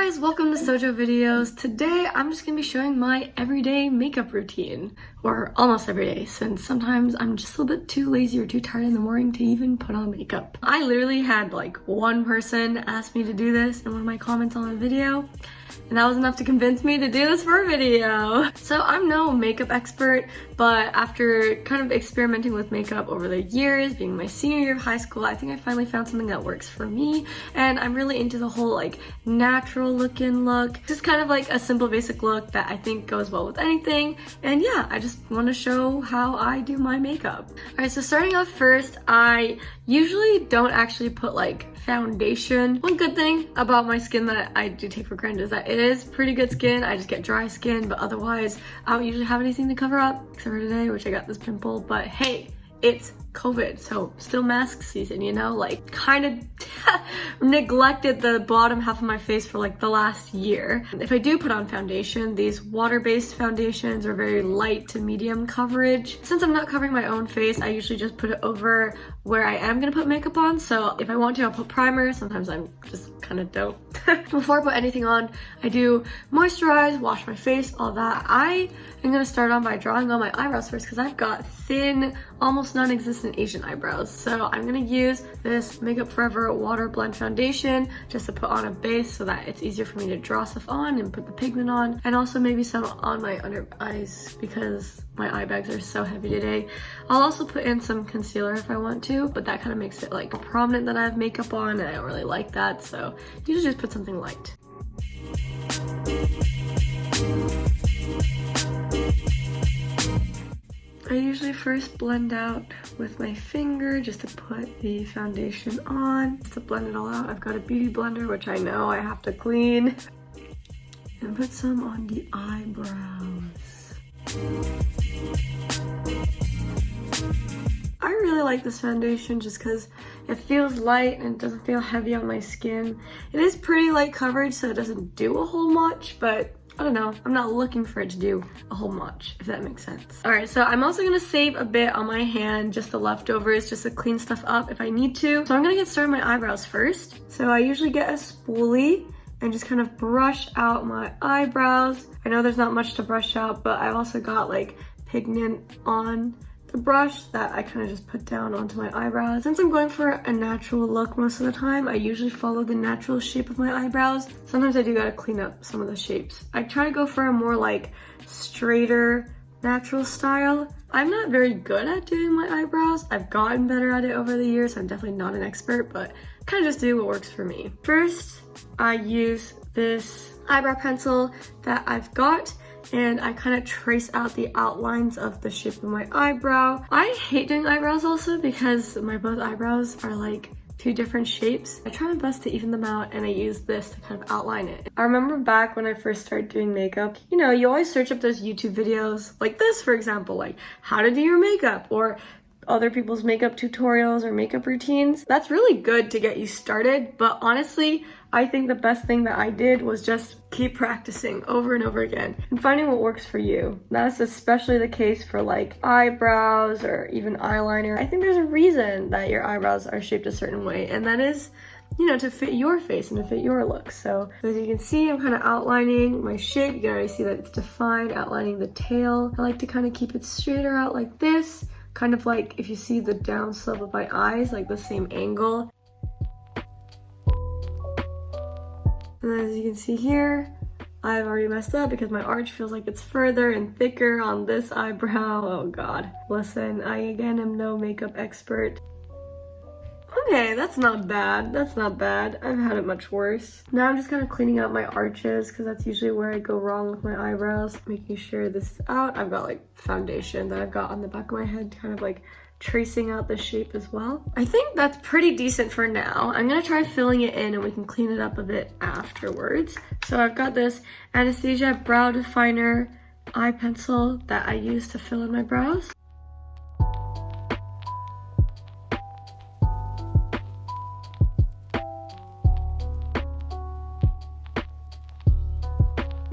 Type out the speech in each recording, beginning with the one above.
guys, welcome to Sojo Videos. Today I'm just gonna be showing my everyday makeup routine, or almost every day, since sometimes I'm just a little bit too lazy or too tired in the morning to even put on makeup. I literally had like one person ask me to do this in one of my comments on a video, and that was enough to convince me to do this for a video. So I'm no makeup expert, but after kind of experimenting with makeup over the years, being my senior year of high school, I think I finally found something that works for me. And I'm really into the whole like natural looking look, just kind of like a simple basic look that I think goes well with anything. And yeah, I just want to show how I do my makeup. Alright, so starting off first, I usually don't actually put like foundation. One good thing about my skin that I do take for granted is that it is pretty good skin. I just get dry skin, but otherwise I don't usually have anything to cover up, except for today, which I got this pimple. But hey, it's COVID, so still mask season, you know? Like, kind of neglected the bottom half of my face for like the last year. If I do put on foundation, these water-based foundations are very light to medium coverage. Since I'm not covering my own face, I usually just put it over where I am gonna put makeup on. So if I want to, I'll put primer. Sometimes I'm just kind of don't. Before I put anything on, I do moisturize, wash my face, all that. I am gonna start on by drawing on my eyebrows first because I've got thin, almost non-existent Asian eyebrows. So I'm gonna use this Makeup Forever Water Blend Foundation just to put on a base so that it's easier for me to draw stuff on and put the pigment on, and also maybe some on my under eyes because my eye bags are so heavy today. I'll also put in some concealer if I want to, but that kind of makes it like prominent that I have makeup on, and I don't really like that, so usually just put something light. I usually first blend out with my finger just to put the foundation on. Just to blend it all out, I've got a beauty blender, which I know I have to clean. And put some on the eyebrows. I really like this foundation just because it feels light and it doesn't feel heavy on my skin. It is pretty light coverage, so it doesn't do a whole much, but I don't know, I'm not looking for it to do a whole much, if that makes sense. All right, so I'm also gonna save a bit on my hand, just the leftovers, just to clean stuff up if I need to. So I'm gonna get started on my eyebrows first. So I usually get a spoolie and just kind of brush out my eyebrows. I know there's not much to brush out, but I've also got like pigment on the brush that I kind of just put down onto my eyebrows. Since I'm going for a natural look most of the time, I usually follow the natural shape of my eyebrows. Sometimes I do gotta clean up some of the shapes. I try to go for a more like straighter, natural style. I'm not very good at doing my eyebrows. I've gotten better at it over the years. I'm definitely not an expert, but kind of just do what works for me. First, I use this eyebrow pencil that I've got, and I kind of trace out the outlines of the shape of my eyebrow. I hate doing eyebrows also because my both eyebrows are like two different shapes. I try my best to even them out, and I use this to kind of outline it. I remember back when I first started doing makeup, you know, you always search up those YouTube videos like this, for example, like how to do your makeup, or other people's makeup tutorials or makeup routines. That's really good to get you started, but honestly, I think the best thing that I did was just keep practicing over and over again and finding what works for you. That's especially the case for like eyebrows or even eyeliner. I think there's a reason that your eyebrows are shaped a certain way, and that is, you know, to fit your face and to fit your look. So as you can see, I'm kind of outlining my shape. You can already see that it's defined, outlining the tail. I like to kind of keep it straighter out like this, kind of like if you see the down slope of my eyes, like the same angle. And then as you can see here, I've already messed up because my arch feels like it's further and thicker on this eyebrow. Oh God. Listen, I again am no makeup expert. Okay, that's not bad. That's not bad. I've had it much worse. Now I'm just kind of cleaning out my arches because that's usually where I go wrong with my eyebrows. Making sure this is out. I've got like foundation that I've got on the back of my head, kind of like tracing out the shape as well. I think that's pretty decent for now. I'm gonna try filling it in and we can clean it up a bit afterwards. So I've got this Anastasia Brow Definer eye pencil that I use to fill in my brows.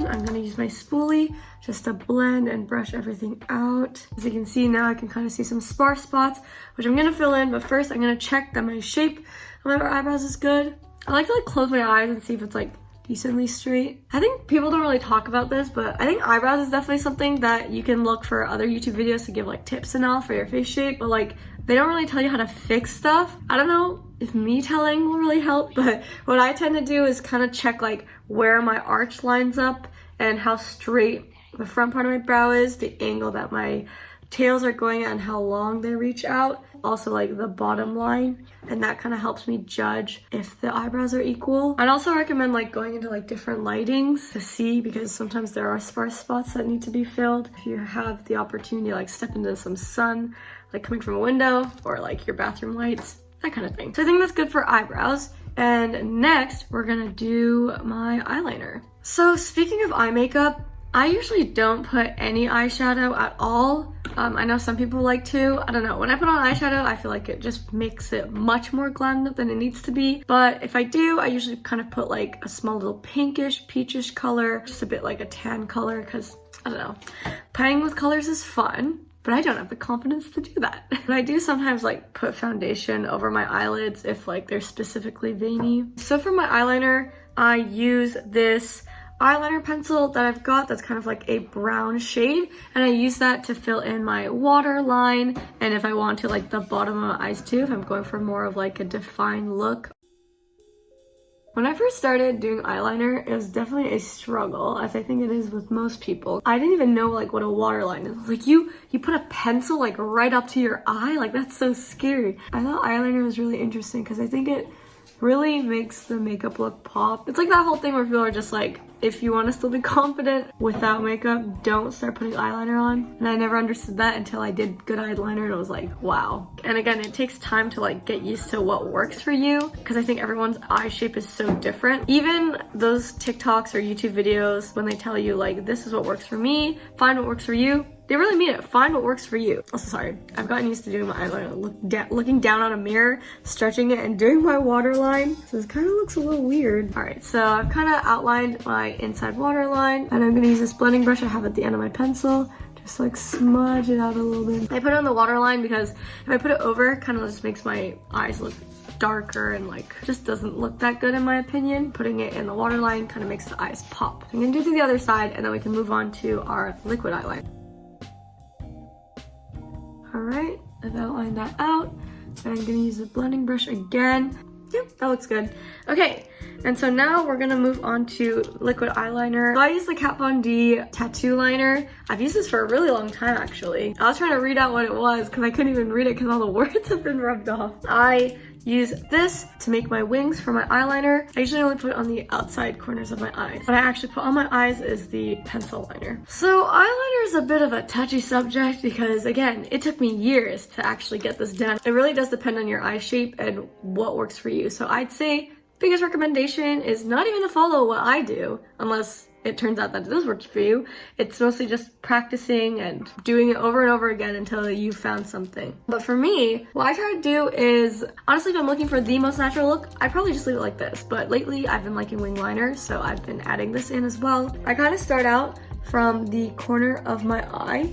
I'm gonna use my spoolie just to blend and brush everything out. As you can see now, I can kind of see some sparse spots, which I'm gonna fill in, but first I'm gonna check that my shape of my eyebrows is good. I like to close my eyes and see if it's like decently straight. I think people don't really talk about this, but I think eyebrows is definitely something that you can look for other YouTube videos to give like tips and all for your face shape, but like they don't really tell you how to fix stuff. I don't know if me telling will really help, but what I tend to do is kind of check like where my arch lines up and how straight the front part of my brow is, the angle that my tails are going at and how long they reach out. Also like the bottom line, and that kind of helps me judge if the eyebrows are equal. I'd also recommend like going into like different lightings to see, because sometimes there are sparse spots that need to be filled. If you have the opportunity to like step into some sun, like coming from a window or like your bathroom lights, that kind of thing. So I think that's good for eyebrows. And next we're gonna do my eyeliner. So speaking of eye makeup, I usually don't put any eyeshadow at all. I know some people like to. I don't know. When I put on eyeshadow, I feel like it just makes it much more glammed up than it needs to be. But if I do, I usually kind of put like a small little pinkish, peachish color, just a bit like a tan color, because I don't know. Playing with colors is fun, but I don't have the confidence to do that. But I do sometimes like put foundation over my eyelids if like they're specifically veiny. So for my eyeliner, I use this eyeliner pencil that I've got that's kind of like a brown shade, and I use that to fill in my waterline, and if I want to like the bottom of my eyes too, if I'm going for more of like a defined look. When I first started doing eyeliner, it was definitely a struggle, as I think it is with most people. I didn't even know like what a waterline is. Like you put a pencil like right up to your eye? Like that's so scary. I thought eyeliner was really interesting because I think it really makes the makeup look pop. It's like that whole thing where people are just like, if you want to still be confident without makeup, don't start putting eyeliner on. And I never understood that until I did good eyeliner, and it was like, wow. And again, it takes time to like get used to what works for you, because I think everyone's eye shape is so different. Even those TikToks or YouTube videos, when they tell you like, this is what works for me, find what works for you, they really mean it. Find what works for you. Also, sorry, I've gotten used to doing my eyeliner, looking down on a mirror, stretching it, and doing my waterline. So this kind of looks a little weird. All right, so I've kind of outlined my inside waterline, and I'm gonna use this blending brush I have at the end of my pencil. Just like smudge it out a little bit. I put it on the waterline because if I put it over, it kind of just makes my eyes look darker and like just doesn't look that good in my opinion. Putting it in the waterline kind of makes the eyes pop. I'm gonna do to the other side, and then we can move on to our liquid eyeliner. Alright, I've outlined that out, and I'm gonna use the blending brush again. Yep, that looks good. Okay, and so now we're gonna move on to liquid eyeliner. So I use the Kat Von D Tattoo Liner. I've used this for a really long time actually. I was trying to read out what it was because I couldn't even read it because all the words have been rubbed off. I use this to make my wings for my eyeliner. I usually only put it on the outside corners of my eyes. What I actually put on my eyes is the pencil liner. So eyeliner is a bit of a touchy subject because again, it took me years to actually get this done. It really does depend on your eye shape and what works for you. So I'd say biggest recommendation is not even to follow what I do unless it turns out that it does work for you. It's mostly just practicing and doing it over and over again until you found something. But for me, what I try to do is, honestly, if I'm looking for the most natural look, I probably just leave it like this. But lately, I've been liking wing liner, so I've been adding this in as well. I kind of start out from the corner of my eye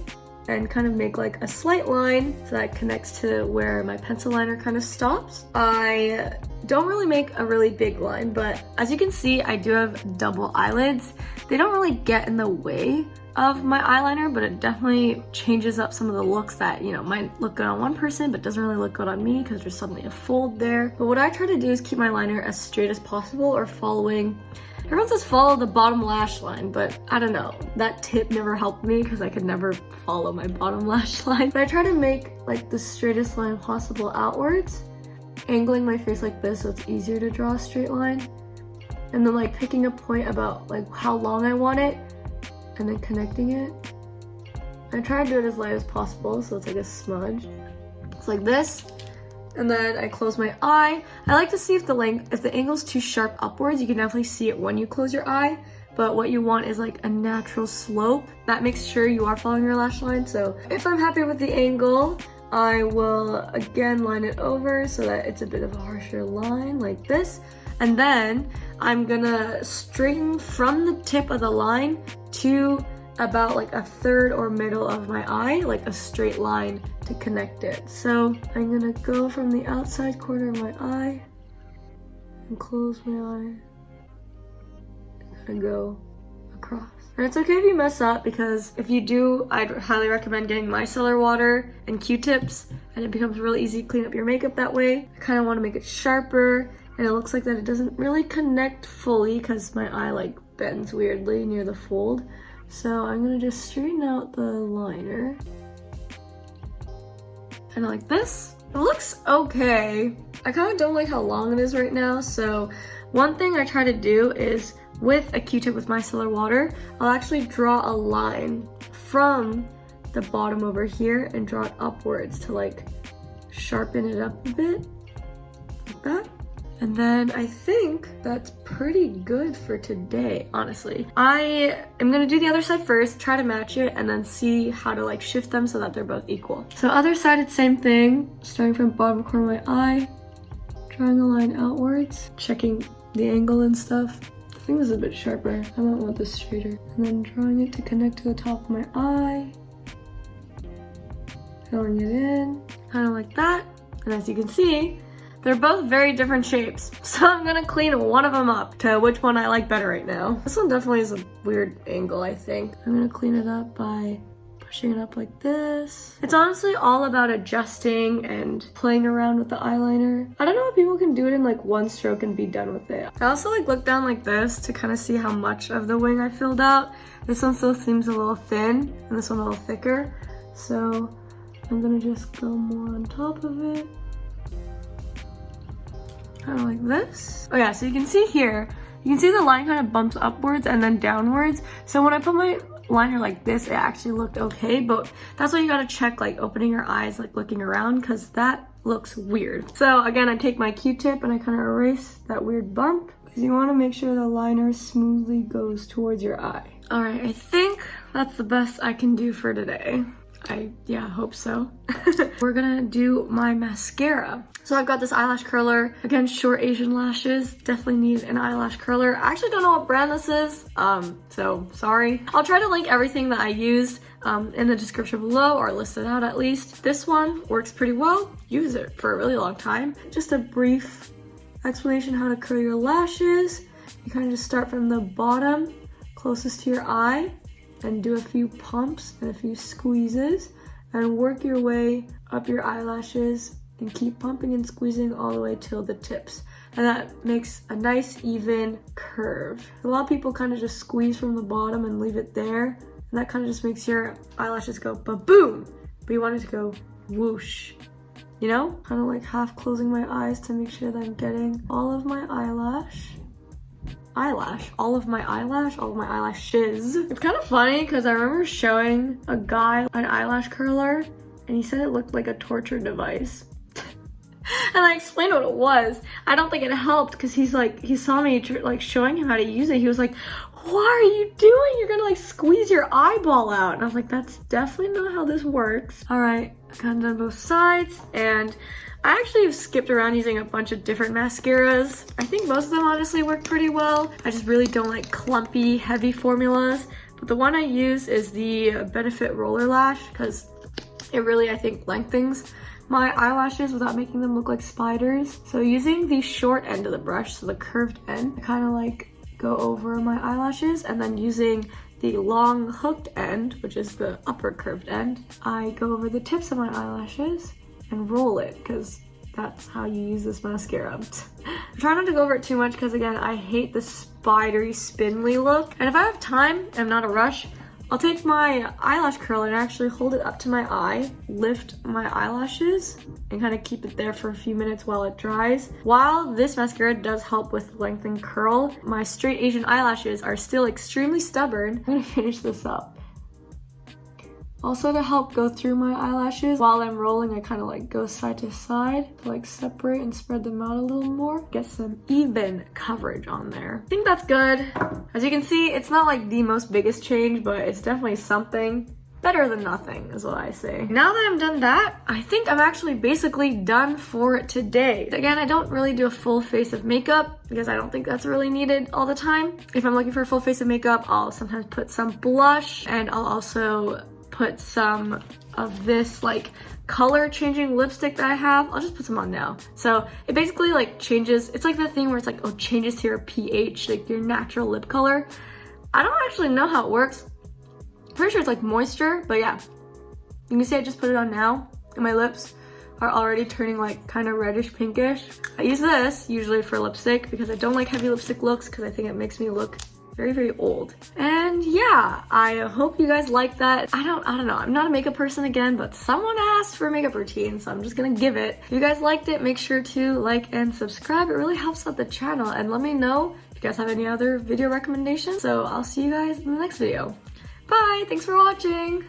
and kind of make like a slight line so that connects to where my pencil liner kind of stops. I don't really make a really big line, but as you can see, I do have double eyelids. They don't really get in the way of my eyeliner, but it definitely changes up some of the looks that, you know, might look good on one person, but doesn't really look good on me because there's suddenly a fold there. But what I try to do is keep my liner as straight as possible, or following, everyone says follow the bottom lash line, but I don't know. That tip never helped me because I could never follow my bottom lash line. But I try to make like the straightest line possible outwards, angling my face like this so it's easier to draw a straight line. And then like picking a point about like how long I want it, and then connecting it. I try to do it as light as possible so it's like a smudge. It's like this. And then I close my eye. I like to see if the angle's too sharp upwards. You can definitely see it when you close your eye, but what you want is like a natural slope. That makes sure you are following your lash line. So if I'm happy with the angle, I will again line it over so that it's a bit of a harsher line like this. And then I'm gonna straighten from the tip of the line to about like a third or middle of my eye, like a straight line to connect it. So I'm gonna go from the outside corner of my eye and close my eye. kind of go across. And it's okay if you mess up, because if you do, I'd highly recommend getting micellar water and Q-tips, and it becomes really easy to clean up your makeup that way. I kind of want to make it sharper, and it looks like that it doesn't really connect fully because my eye like bends weirdly near the fold. So I'm gonna just straighten out the liner. Kind of like this. It looks okay. I kind of don't like how long it is right now, so one thing I try to do is with a Q-tip with micellar water, I'll actually draw a line from the bottom over here and draw it upwards to like sharpen it up a bit, like that. And then I think that's pretty good for today, honestly. I am gonna do the other side first, try to match it, and then see how to like shift them so that they're both equal. So other side, it's same thing, starting from bottom corner of my eye, drawing a line outwards, checking the angle and stuff. I think this is a bit sharper. I might want this straighter. And then drawing it to connect to the top of my eye, filling it in, kind of like that. And as you can see, they're both very different shapes, so I'm gonna clean one of them up to which one I like better right now. This one definitely is a weird angle, I think. I'm gonna clean it up by pushing it up like this. It's honestly all about adjusting and playing around with the eyeliner. I don't know if people can do it in like one stroke and be done with it. I also like look down like this to kind of see how much of the wing I filled out. This one still seems a little thin, and this one a little thicker. So I'm gonna just go more on top of it. Kind of like this. Oh yeah, so you can see here, you can see the line kind of bumps upwards and then downwards. So when I put my liner like this, it actually looked okay, but that's why you gotta check like opening your eyes, like looking around, because that looks weird. So again, I take my Q-tip and I kind of erase that weird bump, because you want to make sure the liner smoothly goes towards your eye. All right, I think that's the best I can do for today. I hope so. We're gonna do my mascara. So I've got this eyelash curler. Again, short Asian lashes. Definitely need an eyelash curler. I actually don't know what brand this is, so sorry. I'll try to link everything that I used in the description below, or list it out at least. This one works pretty well. Use it for a really long time. Just a brief explanation how to curl your lashes. You kind of just start from the bottom closest to your eye, and do a few pumps and a few squeezes, and work your way up your eyelashes and keep pumping and squeezing all the way till the tips. And that makes a nice even curve. A lot of people kind of just squeeze from the bottom and leave it there, and that kind of just makes your eyelashes go ba-boom, but you want it to go whoosh, you know? Kind of like half closing my eyes to make sure that I'm getting all of my all of my eyelashes. It's kind of funny because I remember showing a guy an eyelash curler and he said it looked like a torture device. And I explained what it was. I don't think it helped because he saw me like showing him how to use it. He was like, "What are you doing? You're gonna like squeeze your eyeball out." And I was like, "That's definitely not how this works." All right, I got done both sides, and I actually have skipped around using a bunch of different mascaras. I think most of them honestly work pretty well. I just really don't like clumpy, heavy formulas. But the one I use is the Benefit Roller Lash, because it really, I think, lengthens my eyelashes without making them look like spiders. So using the short end of the brush, so the curved end, I kind of like go over my eyelashes, and then using the long hooked end, which is the upper curved end, I go over the tips of my eyelashes and roll it, because that's how you use this mascara. Try not to go over it too much, because again, I hate the spidery, spindly look. And if I have time and I'm not a rush, I'll take my eyelash curler and actually hold it up to my eye, lift my eyelashes, and kind of keep it there for a few minutes while it dries. While this mascara does help with length and curl, my straight Asian eyelashes are still extremely stubborn. I'm gonna finish this up. Also, to help go through my eyelashes while I'm rolling, I kind of like go side to side to like separate and spread them out a little more. Get some even coverage on there. I think that's good. As you can see, it's not like the most biggest change, but it's definitely something. Better than nothing is what I say. Now that I'm done that, I think I'm actually basically done for today. Again, I don't really do a full face of makeup because I don't think that's really needed all the time. If I'm looking for a full face of makeup, I'll sometimes put some blush, and I'll also put some of this like color changing lipstick that I have. I'll just put some on now. So it basically like changes, it's like the thing where it's like, oh, changes to your pH, like your natural lip color. I don't actually know how it works. Pretty sure it's like moisture, but yeah. You can see I just put it on now, and my lips are already turning like kind of reddish pinkish. I use this usually for lipstick because I don't like heavy lipstick looks because I think it makes me look very, very old. And yeah, I hope you guys like that. I don't know. I'm not a makeup person again, but someone asked for a makeup routine, so I'm just gonna give it. If you guys liked it, make sure to like and subscribe. It really helps out the channel. And let me know if you guys have any other video recommendations. So I'll see you guys in the next video. Bye, thanks for watching.